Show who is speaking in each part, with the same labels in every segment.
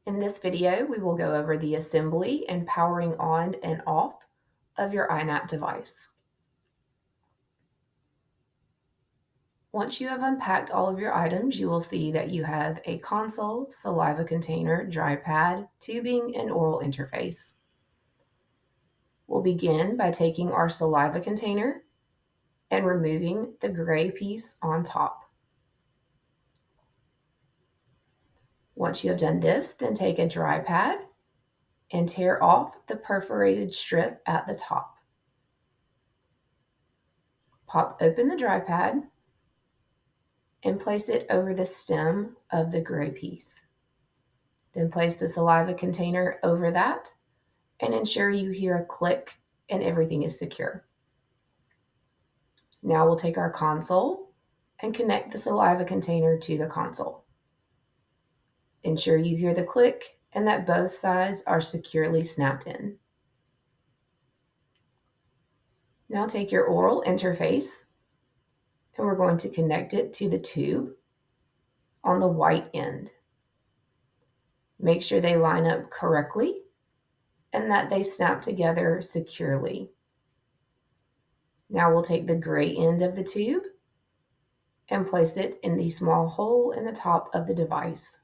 Speaker 1: In this video, we will go over the assembly and powering on and off of your iNAP device. Once you have unpacked all of your items, you will see that you have a console, saliva container, dry pad, tubing, and oral interface. We'll begin by taking our saliva container and removing the gray piece on top. Once you have done this, then take a dry pad and tear off the perforated strip at the top. Pop open the dry pad and place it over the stem of the gray piece. Then place the saliva container over that and ensure you hear a click and everything is secure. Now we'll take our console and connect the saliva container to the console. Ensure you hear the click and that both sides are securely snapped in. Now take your oral interface and we're going to connect it to the tube on the white end. Make sure they line up correctly and that they snap together securely. Now we'll take the gray end of the tube and place it in the small hole in the top of the device.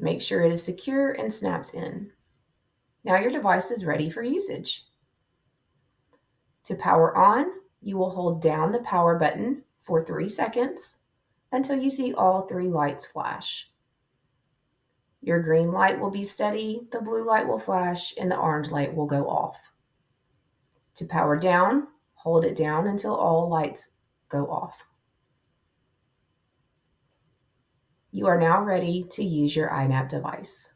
Speaker 1: Make sure it is secure and snaps in. Now your device is ready for usage. To power on, you will hold down the power button for 3 seconds until you see all 3 lights flash. Your green light will be steady, the blue light will flash, and the orange light will go off. To power down, hold it down until all lights go off. You are now ready to use your iNAP device.